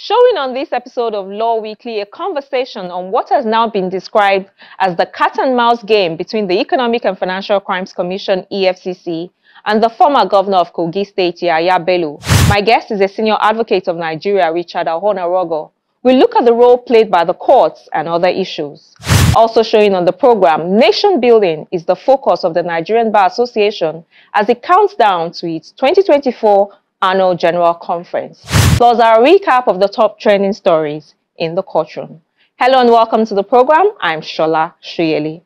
Showing on this episode of Law Weekly a conversation on what has now been described as the cat and mouse game between the Economic and Financial Crimes Commission (EFCC) and the former governor of Kogi State, Bello. My guest is a senior advocate of Nigeria, Richard Ahonaruogho. We look at the role played by the courts and other issues. Also showing on the program, nation building is the focus of the Nigerian Bar Association as it counts down to its 2024 Annual General Conference. Plus our recap of the top trending stories in the courtroom. Hello and welcome to the program. I'm Shola Shuyeli.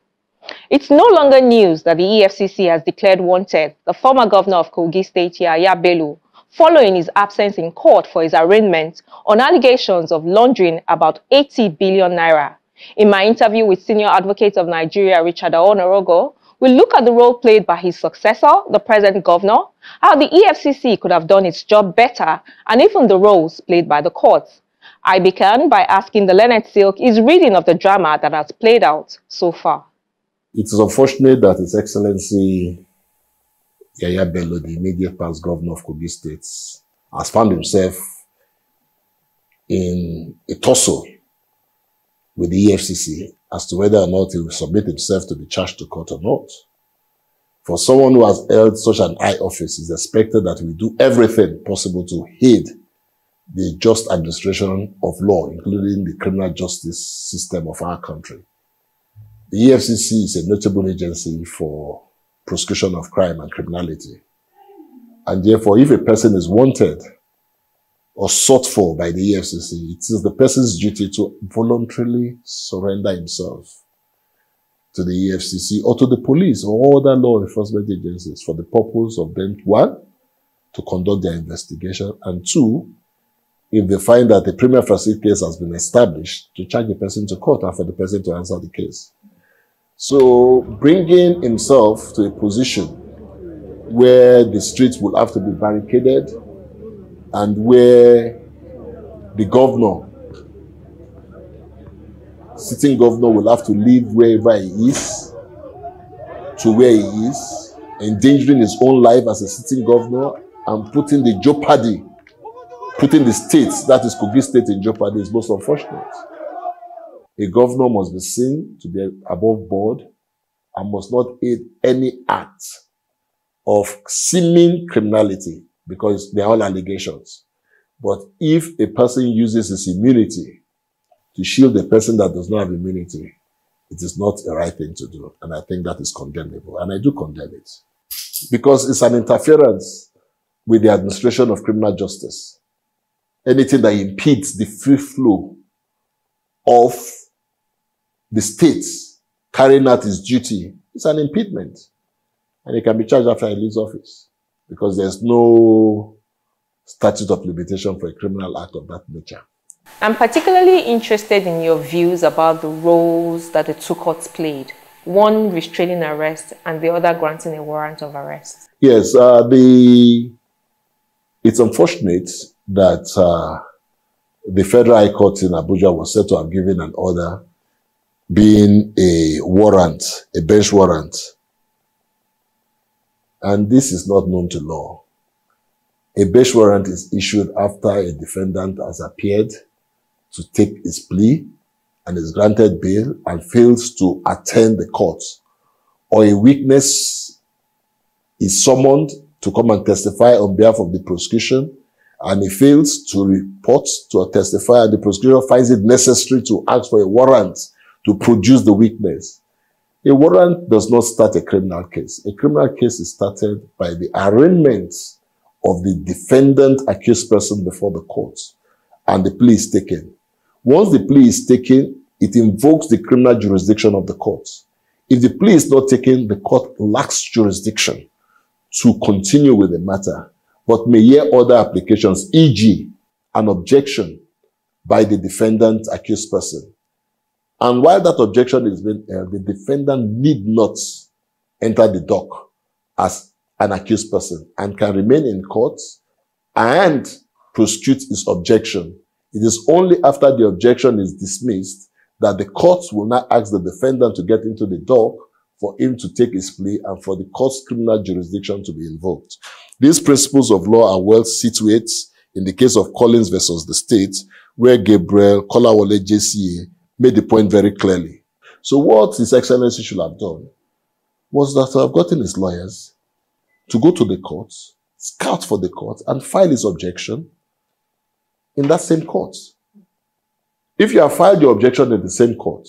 It's no longer news that the EFCC has declared wanted the former governor of Kogi State, Bello, following his absence in court for his arraignment on allegations of laundering about 80 billion naira. In my interview with senior advocate of Nigeria, Richard Ahonaruogho, we'll look at the role played by his successor, the present governor, how the EFCC could have done its job better, and even the roles played by the courts. I began by asking the learned Silk his reading of the drama that has played out so far. It is unfortunate that His Excellency Bello, the immediate past governor of Kogi State, has found himself in a tussle with the EFCC as to whether or not he will submit himself to be charged to court or not. For someone who has held such an high office, it's expected that we do everything possible to aid the just administration of law, including the criminal justice system of our country. The EFCC is a notable agency for prosecution of crime and criminality. And therefore, if a person is wanted or sought for by the EFCC, it is the person's duty to voluntarily surrender himself to the EFCC or to the police or other law enforcement agencies for the purpose of them, one, to conduct their investigation, and two, if they find that a prima facie case has been established, to charge the person to court and for the person to answer the case. So bringing himself to a position where the streets will have to be barricaded and where the governor, sitting governor, will have to leave wherever he is to where he is, endangering his own life as a sitting governor and putting the state, that is Kogi State, in jeopardy is most unfortunate. A governor must be seen to be above board and must not aid any act of seeming criminality, because they are all allegations. But if a person uses his immunity to shield a person that does not have immunity, it is not a right thing to do. And I think that is condemnable. And I do condemn it. Because it's an interference with the administration of criminal justice. Anything that impedes the free flow of the state carrying out its duty is an impediment. And he can be charged after he leaves office, because there's no statute of limitation for a criminal act of that nature. I'm particularly interested in your views about the roles that the two courts played, one restraining arrest and the other granting a warrant of arrest. Yes, it's unfortunate that the Federal High Court in Abuja was said to have given an order being a warrant, a bench warrant. And this is not known to law. A bench warrant is issued after a defendant has appeared to take his plea and is granted bail and fails to attend the court, or a witness is summoned to come and testify on behalf of the prosecution and he fails to report to testify, and the prosecutor finds it necessary to ask for a warrant to produce the witness. A warrant does not start a criminal case. A criminal case is started by the arraignment of the defendant accused person before the court, and the plea is taken. Once the plea is taken, it invokes the criminal jurisdiction of the court. If the plea is not taken, the court lacks jurisdiction to continue with the matter, but may hear other applications, e.g., an objection by the defendant accused person. And while that objection is being held, the defendant need not enter the dock as an accused person and can remain in court and prosecute his objection. It is only after the objection is dismissed that the court will now ask the defendant to get into the dock for him to take his plea and for the court's criminal jurisdiction to be invoked. These principles of law are well situated in the case of Collins versus the state, where Gabriel Kolawole JCA made the point very clearly. So what His Excellency should have done was that to have gotten his lawyers to go to the courts, scout for the court, and file his objection in that same court. If you have filed your objection in the same court,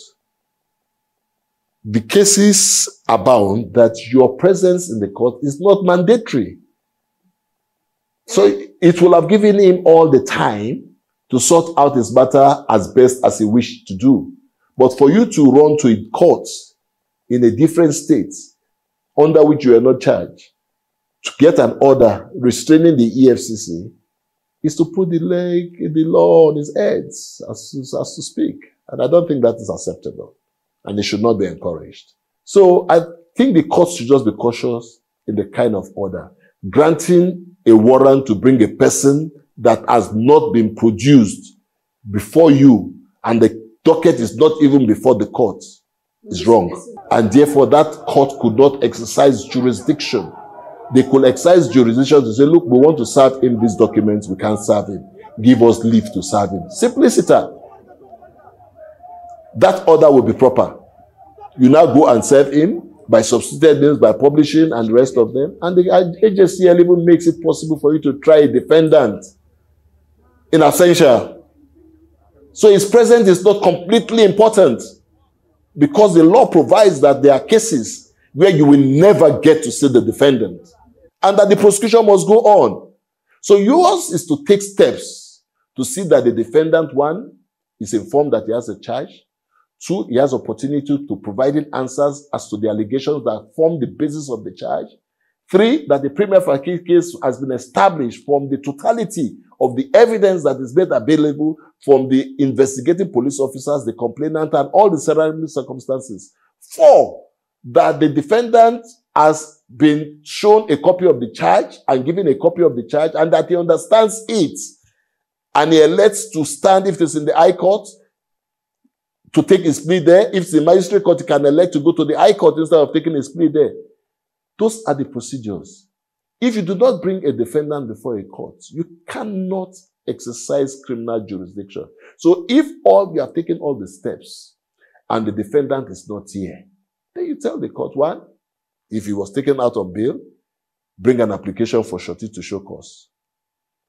the cases abound that your presence in the court is not mandatory. So it will have given him all the time to sort out his matter as best as he wished to do. But for you to run to a court in a different state under which you are not charged to get an order restraining the EFCC is to put the law on his head, as to speak. And I don't think that is acceptable. And it should not be encouraged. So I think the courts should just be cautious in the kind of order. Granting a warrant to bring a person that has not been produced before you, and the docket is not even before the court, is wrong. And therefore that court could not exercise jurisdiction. They could exercise jurisdiction to say, look, we want to serve him these documents, we can't serve him. Give us leave to serve him. Simpliciter. That order will be proper. You now go and serve him by substituted names, by publishing and the rest of them. And the HSCL even makes it possible for you to try a defendant in absentia. So his presence is not completely important, because the law provides that there are cases where you will never get to see the defendant and that the prosecution must go on. So yours is to take steps to see that the defendant, one, is informed that he has a charge. Two, he has opportunity to provide answers as to the allegations that form the basis of the charge. Three, that the prima facie case has been established from the totality of the evidence that is made available from the investigating police officers, the complainant, and all the surrounding circumstances. Four, that the defendant has been shown a copy of the charge and given a copy of the charge, and that he understands it, and he elects to stand, if it is in the High Court, to take his plea there. If it's the magistrate court, he can elect to go to the High Court instead of taking his plea there. Those are the procedures. If you do not bring a defendant before a court, you cannot exercise criminal jurisdiction. So if you have taken all the steps and the defendant is not here, then you tell the court, one, if he was taken out on bail, bring an application for surety to show cause.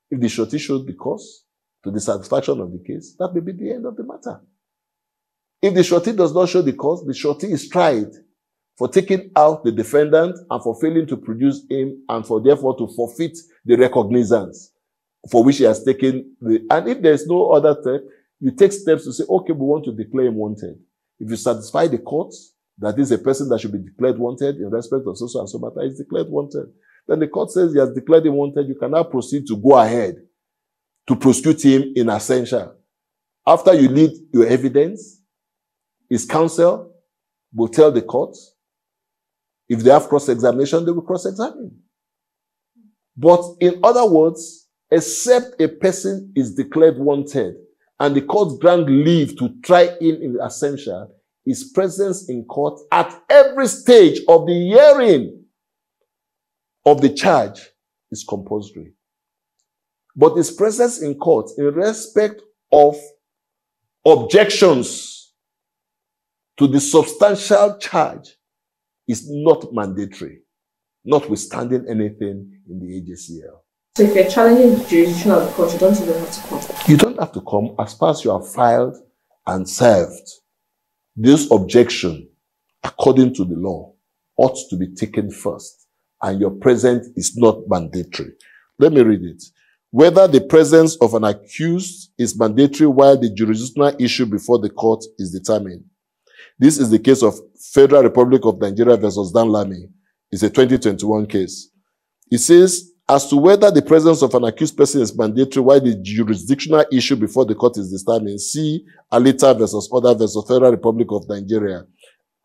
If the surety showed the cause to the satisfaction of the case, that may be the end of the matter. If the surety does not show the cause, the surety is tried for taking out the defendant and for failing to produce him, and for therefore to forfeit the recognizance for which he has taken and if there is no other step, you take steps to say, okay, we want to declare him wanted. If you satisfy the courts that is a person that should be declared wanted in respect of so and so matter, is declared wanted. Then the court says he has declared him wanted, you can now proceed to go ahead to prosecute him in absentia. After you lead your evidence, his counsel will tell the court, if they have cross-examination, they will cross-examine. But in other words, except a person is declared wanted and the court grant leave to try him in absentia, his presence in court at every stage of the hearing of the charge is compulsory. But his presence in court in respect of objections to the substantial charge is not mandatory, notwithstanding anything in the AJCL. So if you're challenging the jurisdiction of the court, you don't even have to come? You don't have to come as far as you have filed and served. This objection, according to the law, ought to be taken first, and your presence is not mandatory. Let me read it. Whether the presence of an accused is mandatory while the jurisdictional issue before the court is determined. This is the case of Federal Republic of Nigeria versus Dan Lamy. It's a 2021 case. It says, as to whether the presence of an accused person is mandatory while the jurisdictional issue before the court is determined, see Alita versus Other versus Federal Republic of Nigeria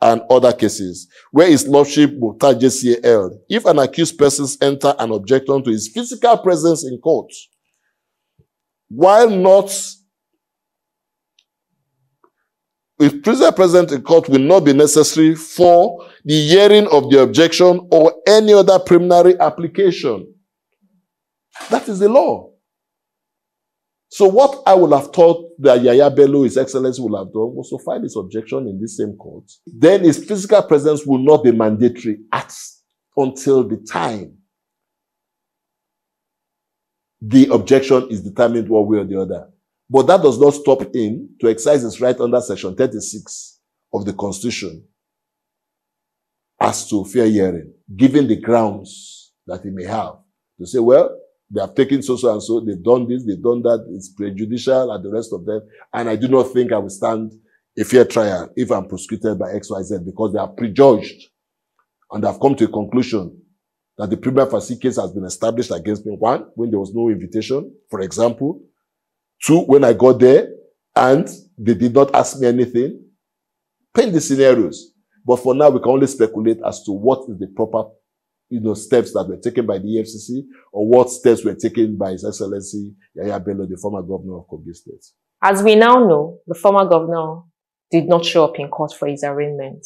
and other cases, where his lordship will JCA held. If an accused person enter an objection to his physical presence in court, while not if prisoner present in court will not be necessary for the hearing of the objection or any other preliminary application. That is the law. So what I would have thought that Yaya Bello, His Excellency, would have done was to file his objection in this same court. Then his physical presence will not be mandatory until the time the objection is determined one way or the other. But that does not stop him to exercise his right under Section 36 of the Constitution as to fair hearing, given the grounds that he may have. To say, well, they have taken so and so, they've done this, they've done that, it's prejudicial, and the rest of them. And I do not think I will stand a fair trial if I'm prosecuted by XYZ, because they are prejudged and have come to a conclusion that the prima facie case has been established against me. One, when there was no invitation, for example. Two, when I got there and they did not ask me anything. Paint the scenarios. But for now, we can only speculate as to what is the proper, steps that were taken by the EFCC, or what steps were taken by His Excellency Yaya Bello, the former governor of Kogi State. As we now know, the former governor did not show up in court for his arraignment.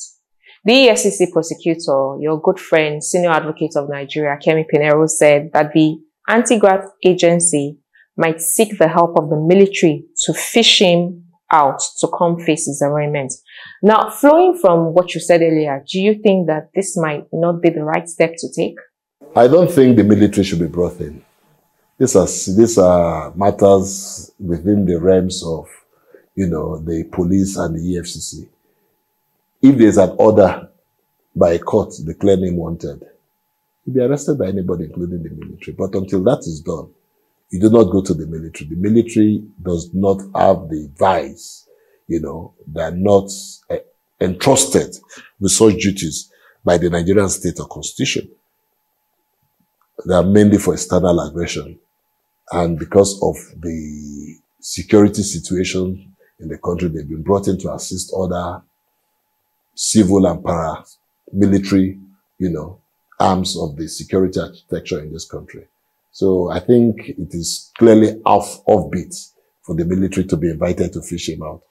The EFCC prosecutor, your good friend, senior advocate of Nigeria, Kemi Pinero, said that the anti-graft agency might seek the help of the military to fish him out to come face his arraignment. Now, flowing from what you said earlier, do you think that this might not be the right step to take? I don't think the military should be brought in. These are matters within the realms of, the police and the EFCC. If there's an order by a court declaring him wanted, he'll be arrested by anybody, including the military. But until that is done, you do not go to the military. The military does not have the vice, they're not entrusted with such duties by the Nigerian state or constitution. They are mainly for external aggression. And because of the security situation in the country, they've been brought in to assist other civil and paramilitary, arms of the security architecture in this country. So I think it is clearly offbeat for the military to be invited to fish him out.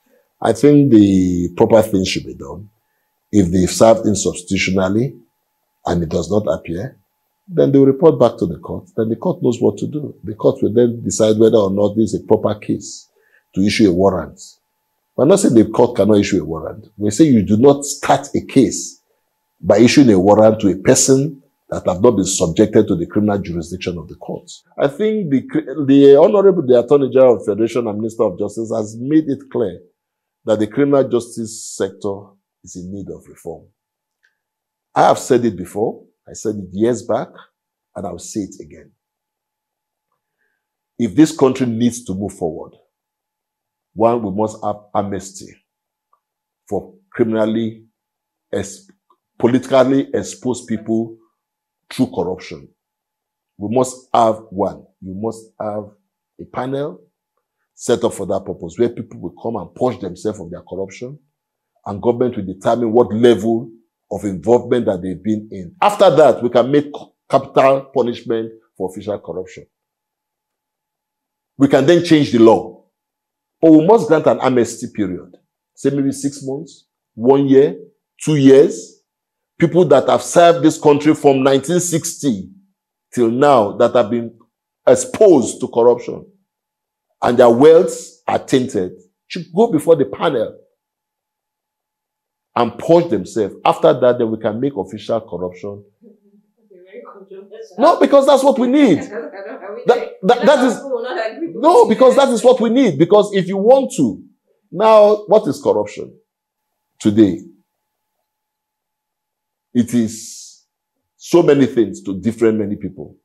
I think the proper thing should be done. If they've served insubstitutionally and it does not appear, then they will report back to the court. Then the court knows what to do. The court will then decide whether or not this is a proper case to issue a warrant. We're not saying the court cannot issue a warrant. We say you do not start a case by issuing a warrant to a person that have not been subjected to the criminal jurisdiction of the courts. I think the Honorable Attorney General of the Federation and Minister of Justice has made it clear that the criminal justice sector is in need of reform. I have said it before. I said it years back, and I'll say it again. If this country needs to move forward, one, we must have amnesty for politically exposed people through corruption. We must have one. You must have a panel set up for that purpose, where people will come and purge themselves of their corruption, and government will determine what level of involvement that they've been in. After that, we can make capital punishment for official corruption. We can then change the law. But we must grant an amnesty period. Say maybe 6 months, 1 year, 2 years. People that have served this country from 1960 till now that have been exposed to corruption and their wealths are tainted should go before the panel and purge themselves. After that, then we can make official corruption. No, because that's what we need. No, because that is what we need. Because if you want to, now, what is corruption today? It is so many things to many people.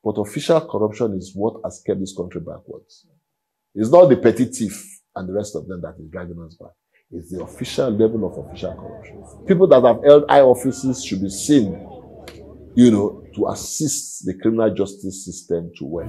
But official corruption is what has kept this country backwards. It's not the petty thief and the rest of them that is driving us back. It's the official level of official corruption. People that have held high offices should be seen, to assist the criminal justice system to work.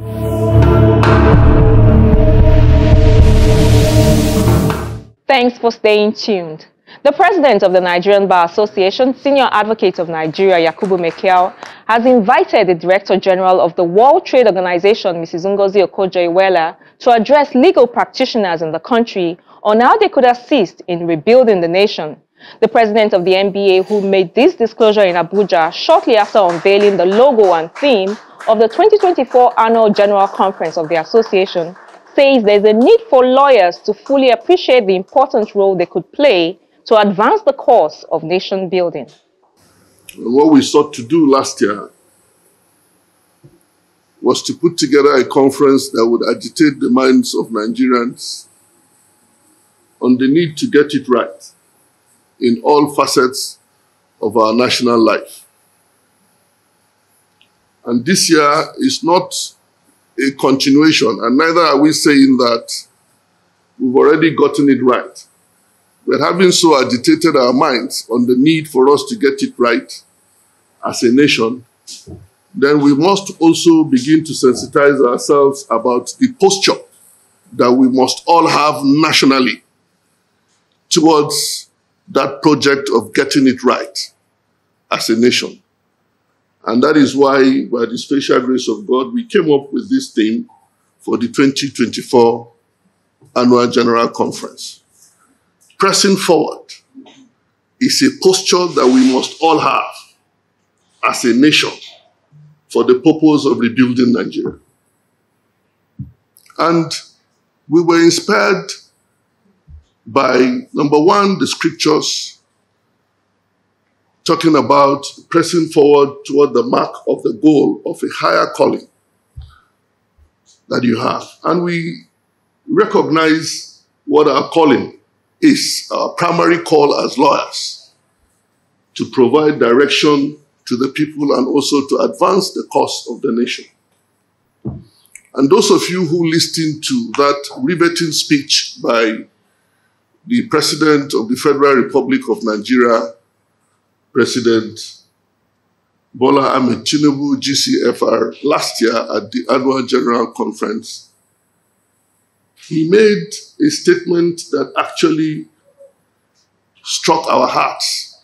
Thanks for staying tuned. The president of the Nigerian Bar Association, Senior Advocate of Nigeria, Yakubu Mekiao, has invited the Director General of the World Trade Organization, Mrs. Ngozi Okonjo-Iweala, to address legal practitioners in the country on how they could assist in rebuilding the nation. The president of the NBA, who made this disclosure in Abuja shortly after unveiling the logo and theme of the 2024 Annual General Conference of the association, says there's a need for lawyers to fully appreciate the important role they could play to advance the cause of nation building. What we sought to do last year was to put together a conference that would agitate the minds of Nigerians on the need to get it right in all facets of our national life. And this year is not a continuation, and neither are we saying that we've already gotten it right. But having so agitated our minds on the need for us to get it right as a nation, then we must also begin to sensitize ourselves about the posture that we must all have nationally towards that project of getting it right as a nation. And that is why, by the special grace of God, we came up with this theme for the 2024 Annual General Conference. Pressing forward is a posture that we must all have as a nation for the purpose of rebuilding Nigeria. And we were inspired by, number one, the scriptures talking about pressing forward toward the mark of the goal of a higher calling that you have. And we recognize what our calling is, our primary call as lawyers, to provide direction to the people and also to advance the cause of the nation. And those of you who listened to that riveting speech by the President of the Federal Republic of Nigeria, President Bola Ahmed Tinubu, GCFR, last year at the Annual General Conference, he made a statement that actually struck our hearts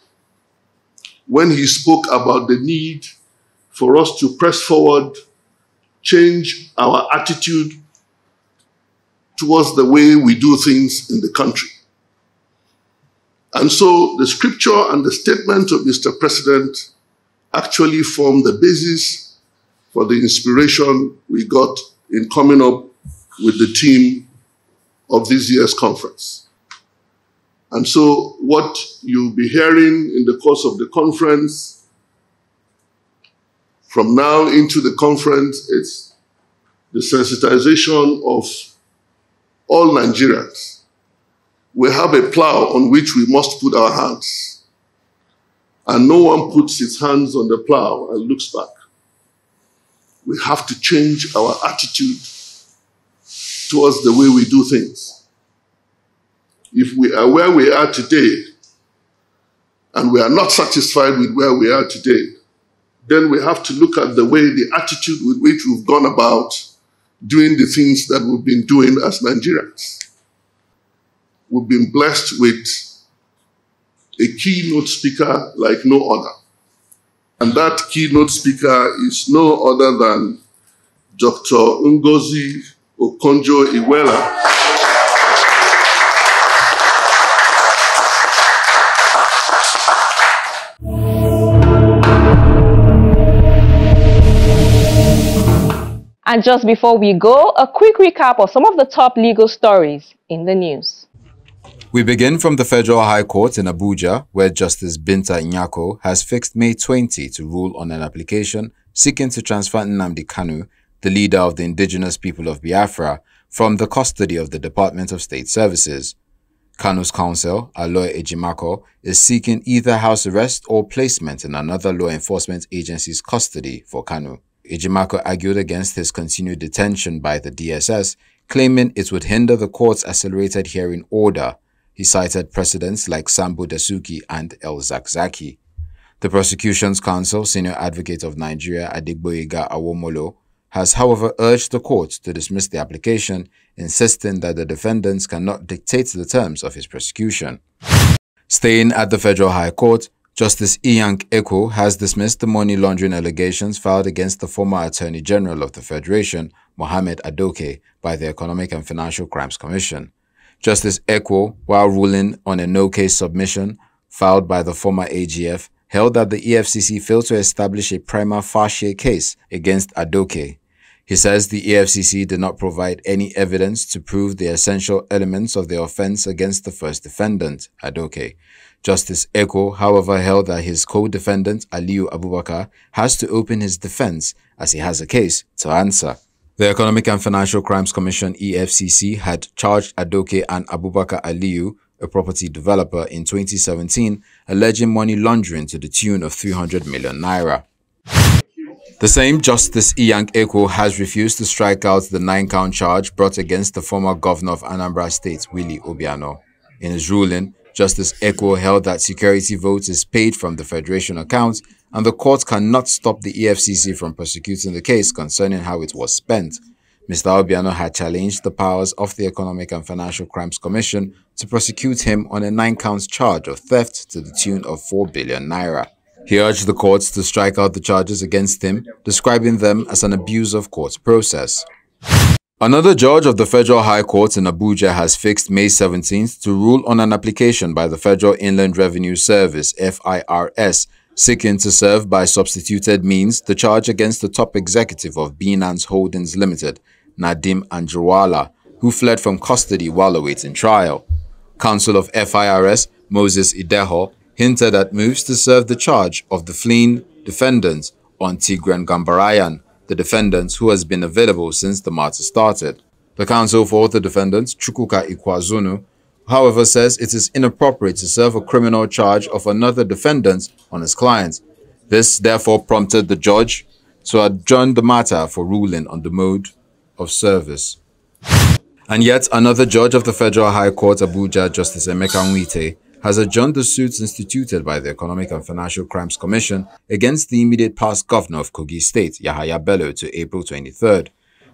when he spoke about the need for us to press forward, change our attitude towards the way we do things in the country. And so the scripture and the statement of Mr. President actually form the basis for the inspiration we got in coming up with the theme of this year's conference. And so what you'll be hearing in the course of the conference, from now into the conference, is the sensitization of all Nigerians. We have a plow on which we must put our hands, and no one puts his hands on the plow and looks back. We have to change our attitude towards the way we do things. If we are where we are today, and we are not satisfied with where we are today, then we have to look at the way, the attitude with which we've gone about doing the things that we've been doing as Nigerians. We've been blessed with a keynote speaker like no other. And that keynote speaker is no other than Dr. Ngozi Okonjo-Iweala. And just before we go, a quick recap of some of the top legal stories in the news. We begin from the Federal High Court in Abuja, where Justice Binta Nyako has fixed May 20 to rule on an application seeking to transfer Nnamdi Kanu, the leader of the indigenous people of Biafra, from the custody of the Department of State Services. Kanu's counsel, Aloy Ejimako, is seeking either house arrest or placement in another law enforcement agency's custody for Kanu. Ejimako argued against his continued detention by the DSS, claiming it would hinder the court's accelerated hearing order. He cited precedents like Sambo Dasuki and El Zakzaki. The prosecution's counsel, Senior Advocate of Nigeria Adegboyega Awomolo, has however urged the court to dismiss the application, insisting that the defendants cannot dictate the terms of his prosecution. Staying at the Federal High Court, Justice Iyank Eko has dismissed the money laundering allegations filed against the former Attorney General of the Federation, Mohammed Adoke, by the Economic and Financial Crimes Commission. Justice Eko, while ruling on a no-case submission filed by the former AGF, held that the EFCC failed to establish a prima facie case against Adoke. He says the EFCC did not provide any evidence to prove the essential elements of the offense against the first defendant, Adoke. Justice Eko, however, held that his co-defendant, Aliyu Abubakar, has to open his defense as he has a case to answer. The Economic and Financial Crimes Commission, EFCC, had charged Adoke and Abubakar Aliyu, a property developer, in 2017, alleging money laundering to the tune of 300 million naira. The same Justice Iyank Eko has refused to strike out the 9-count charge brought against the former governor of Anambra State, Willie Obiano. In his ruling, Justice Eko held that security votes is paid from the Federation account and the court cannot stop the EFCC from prosecuting the case concerning how it was spent. Mr. Obiano had challenged the powers of the Economic and Financial Crimes Commission to prosecute him on a 9-count charge of theft to the tune of 4 billion naira. He urged the courts to strike out the charges against him, describing them as an abuse of court process. Another judge of the Federal High Court in Abuja has fixed May 17th to rule on an application by the Federal Inland Revenue Service, FIRS, seeking to serve by substituted means the charge against the top executive of Binance Holdings Limited, Nadeem Anjarwalla, who fled from custody while awaiting trial. Counsel of FIRS, Moses Ideho, hinted at moves to serve the charge of the fleeing defendant on Tigran Gambarayan, the defendant who has been available since the matter started. The counsel for the defendant, Chukwuka Ikwazunu, however, says it is inappropriate to serve a criminal charge of another defendant on his client. This therefore prompted the judge to adjourn the matter for ruling on the mode of service. And yet another judge of the Federal High Court, Abuja, Justice Emeka Nwite, has adjourned the suits instituted by the Economic and Financial Crimes Commission against the immediate past governor of Kogi State, Yahaya Bello, to April 23rd.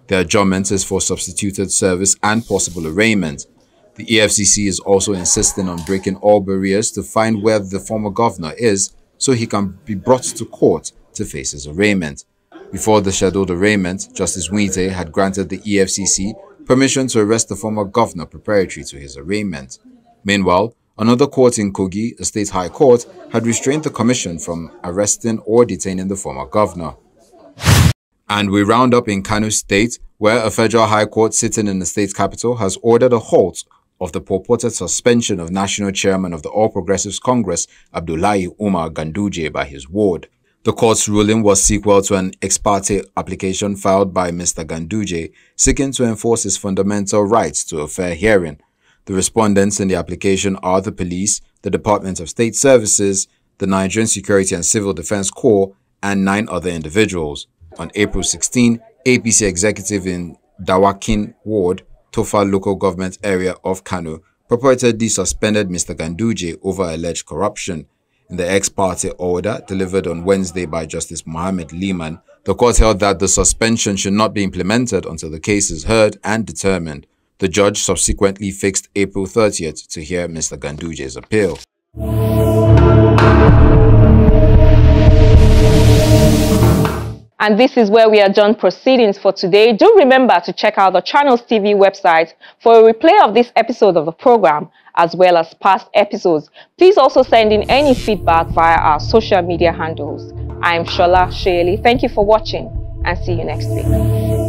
The adjournment is for substituted service and possible arraignment. The EFCC is also insisting on breaking all barriers to find where the former governor is so he can be brought to court to face his arraignment. Before the scheduled arraignment, Justice Nwite had granted the EFCC permission to arrest the former governor preparatory to his arraignment. Meanwhile, another court in Kogi, a state high court, had restrained the commission from arresting or detaining the former governor. And we round up in Kano State, where a federal high court sitting in the state capital has ordered a halt of the purported suspension of National Chairman of the All Progressives Congress, Abdullahi Umar Ganduje, by his ward. The court's ruling was sequel to an ex parte application filed by Mr. Ganduje, seeking to enforce his fundamental rights to a fair hearing. The respondents in the application are the police, the Department of State Services, the Nigerian Security and Civil Defense Corps, and 9 other individuals. On April 16, APC executive in Dawakin Ward, Tofa local government area of Kano, purportedly suspended Mr. Ganduje over alleged corruption. In the ex parte order delivered on Wednesday by Justice Mohammed Liman, the court held that the suspension should not be implemented until the case is heard and determined. The judge subsequently fixed April 30th to hear Mr. Ganduje's appeal. And this is where we adjourn proceedings for today. Do remember to check out the Channels TV website for a replay of this episode of the program, as well as past episodes. Please also send in any feedback via our social media handles. I'm Shola Shayeli. Thank you for watching and see you next week.